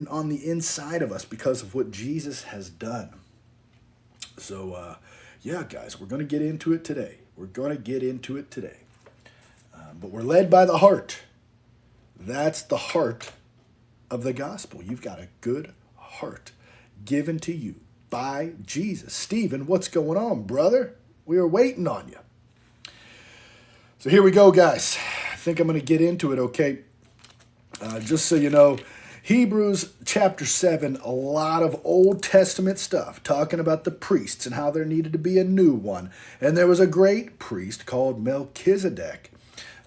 on the inside of us because of what Jesus has done. So, yeah, guys, we're going to get into it today. But we're led by the heart. That's the heart of the gospel. You've got a good heart given to you by Jesus. Stephen, what's going on, brother? We are waiting on you. So here we go, guys. I think I'm going to get into it, okay? Just so you know, Hebrews chapter 7, a lot of Old Testament stuff, talking about the priests and how there needed to be a new one. And there was a great priest called Melchizedek.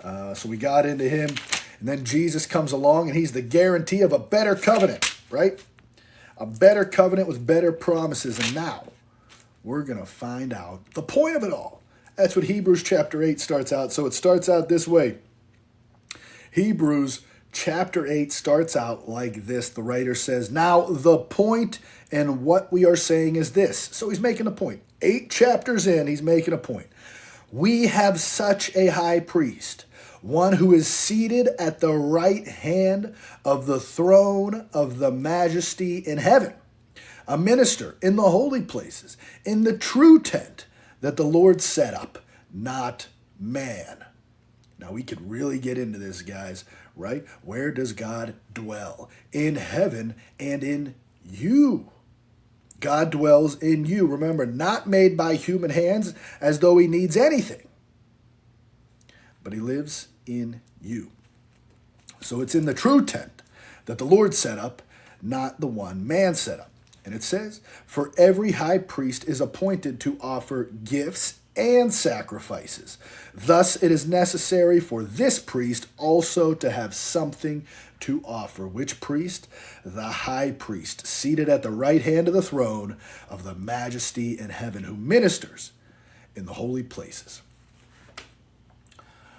So we got into him, and then Jesus comes along, and he's the guarantee of a better covenant, right? A better covenant with better promises. And now we're going to find out the point of it all. That's what Hebrews chapter 8 starts out. So it starts out this way. Hebrews chapter 8 starts out like this. The writer says, now the point in what we are saying is this. So he's making a point. 8 chapters in, he's making a point. We have such a high priest, one who is seated at the right hand of the throne of the majesty in heaven, a minister in the holy places, in the true tent that the Lord set up, not man. Now we could really get into this, guys, right? Where does God dwell? In heaven and in you. God dwells in you. Remember, not made by human hands as though he needs anything, but he lives in you. So it's in the true tent that the Lord set up, not the one man set up. And it says, for every high priest is appointed to offer gifts and sacrifices. Thus it is necessary for this priest also to have something to offer. Which priest? The high priest, seated at the right hand of the throne of the majesty in heaven, who ministers in the holy places.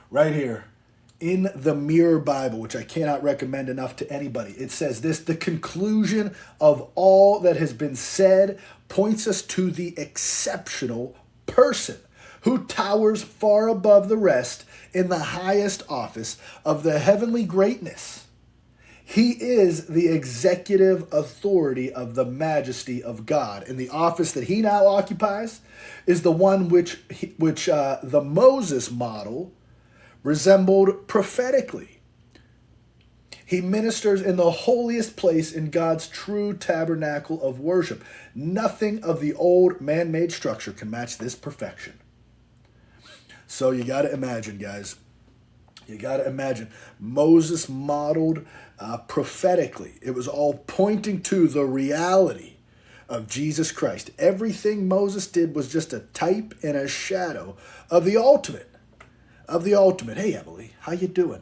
Right here in the Mirror Bible, which I cannot recommend enough to anybody, it says this: the conclusion of all that has been said points us to the exceptional person who towers far above the rest in the highest office of the heavenly greatness. He is the executive authority of the majesty of God. And the office that he now occupies is the one which the Moses model resembled prophetically. He ministers in the holiest place in God's true tabernacle of worship. Nothing of the old man-made structure can match this perfection. So you got to imagine, guys. You got to imagine. Moses modeled prophetically. It was all pointing to the reality of Jesus Christ. Everything Moses did was just a type and a shadow of the ultimate. Hey, Emily, how you doing?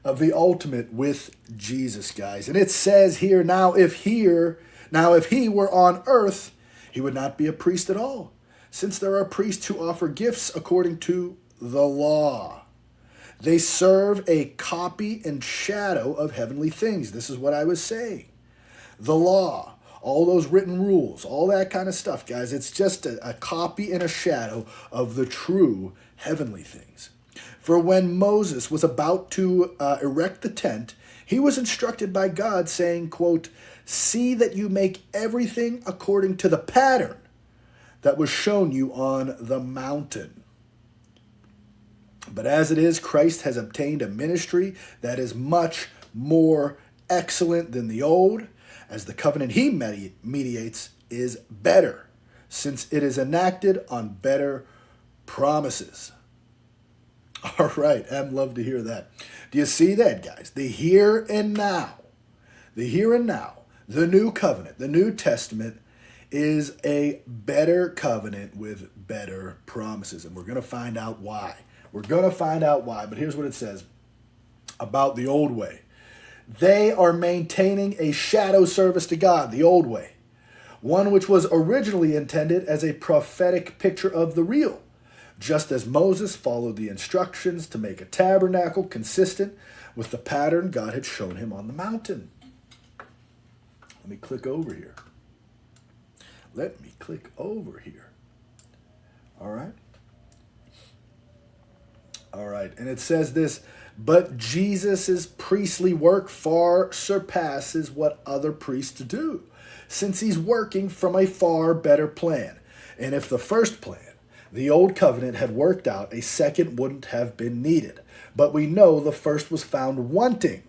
Of the ultimate with Jesus, guys. And it says here, now if he were on earth, he would not be a priest at all, since there are priests who offer gifts according to the law. They serve a copy and shadow of heavenly things. This is what I was saying. The law, all those written rules, all that kind of stuff, guys, it's just a copy and a shadow of the true heavenly things. For when Moses was about to erect the tent, he was instructed by God, saying, quote, see that you make everything according to the pattern that was shown you on the mountain. But as it is, Christ has obtained a ministry that is much more excellent than the old, as the covenant he mediates is better, since it is enacted on better promises. All right, I'd love to hear that. Do you see that, guys? The here and now, the new covenant, the New Testament is a better covenant with better promises. And we're going to find out why. But here's what it says about the old way. They are maintaining a shadow service to God, the old way, one which was originally intended as a prophetic picture of the real, just as Moses followed the instructions to make a tabernacle consistent with the pattern God had shown him on the mountain. Let me click over here. All right. And it says this, But Jesus' priestly work far surpasses what other priests do, since he's working from a far better plan. And if the first plan, the old covenant, had worked out, a second wouldn't have been needed. But we know the first was found wanting.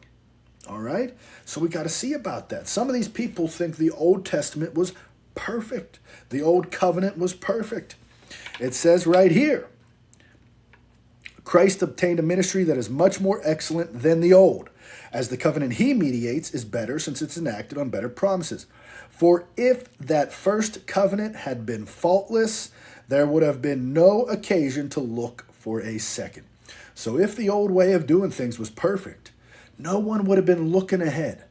All right? So we got to see about that. Some of these people think the Old Testament was perfect. The old covenant was perfect. It says right here, Christ obtained a ministry that is much more excellent than the old, as the covenant he mediates is better since it's enacted on better promises. For if that first covenant had been faultless, there would have been no occasion to look for a second. So if the old way of doing things was perfect, no one would have been looking ahead.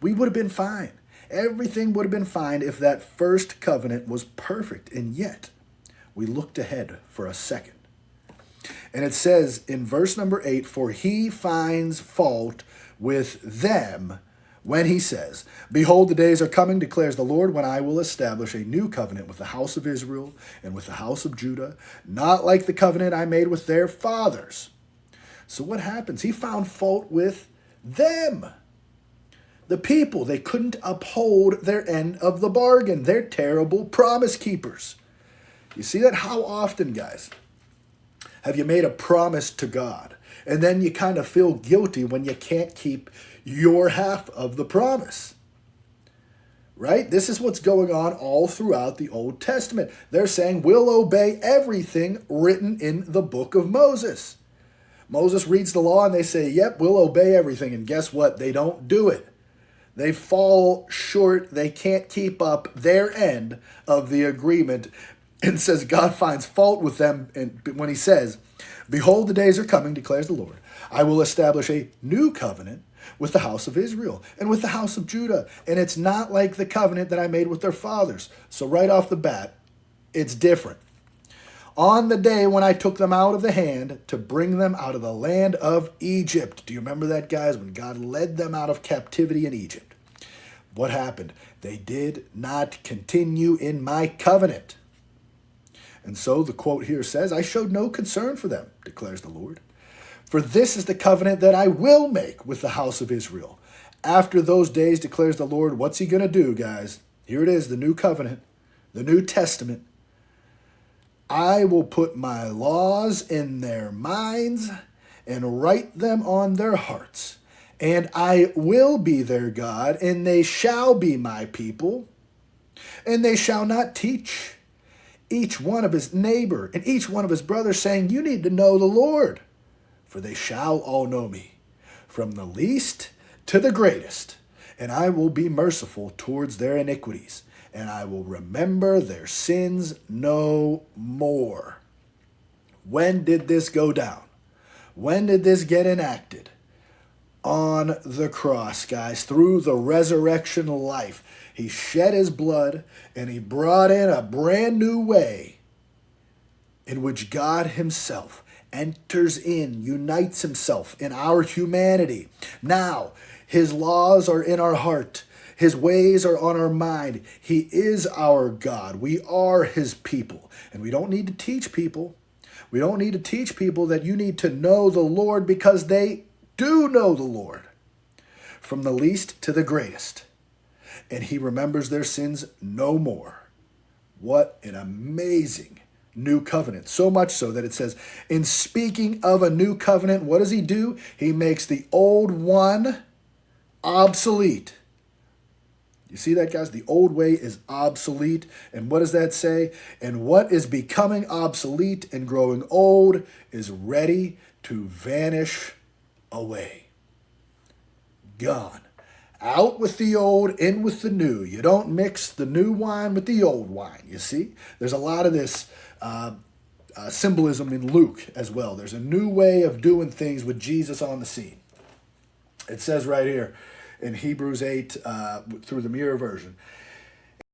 We would have been fine. Everything would have been fine if that first covenant was perfect. And yet, we looked ahead for a second. And it says in verse number 8, for he finds fault with them when he says, behold, the days are coming, declares the Lord, when I will establish a new covenant with the house of Israel and with the house of Judah, not like the covenant I made with their fathers. So what happens? He found fault with them. The people, they couldn't uphold their end of the bargain. They're terrible promise keepers. You see that? How often, guys, have you made a promise to God and then you kind of feel guilty when you can't keep your half of the promise? Right? This is what's going on all throughout the Old Testament. They're saying we'll obey everything written in the book of Moses. Moses reads the law and they say, yep, we'll obey everything. And guess what? They don't do it. They fall short. They can't keep up their end of the agreement. And says God finds fault with them. And when he says, behold, the days are coming, declares the Lord, I will establish a new covenant with the house of Israel and with the house of Judah. And it's not like the covenant that I made with their fathers. So right off the bat, it's different. On the day when I took them out of the hand to bring them out of the land of Egypt. Do you remember that, guys? When God led them out of captivity in Egypt. What happened? They did not continue in my covenant. And so the quote here says, I showed no concern for them, declares the Lord. For this is the covenant that I will make with the house of Israel. After those days, declares the Lord, what's he going to do, guys? Here it is, the new covenant, the New Testament. I will put my laws in their minds and write them on their hearts. And I will be their God, and they shall be my people. And they shall not teach each one of his neighbor and each one of his brothers, saying, you need to know the Lord. For they shall all know me, from the least to the greatest. And I will be merciful towards their iniquities, and I will remember their sins no more. When did this go down? When did this get enacted? On the cross, guys, through the resurrection life. He shed his blood, and he brought in a brand new way in which God himself enters in, unites himself in our humanity. Now, his laws are in our heart. His ways are on our mind. He is our God. We are his people. And we don't need to teach people. We don't need to teach people that you need to know the Lord, because they do know the Lord, from the least to the greatest. And he remembers their sins no more. What an amazing new covenant. So much so that it says, in speaking of a new covenant, what does he do? He makes the old one obsolete. You see that, guys? The old way is obsolete. And what does that say? And what is becoming obsolete and growing old is ready to vanish away. Gone. Out with the old, in with the new. You don't mix the new wine with the old wine, you see? There's a lot of this symbolism in Luke as well. There's a new way of doing things with Jesus on the scene. It says right here in Hebrews 8, through the Mirror version,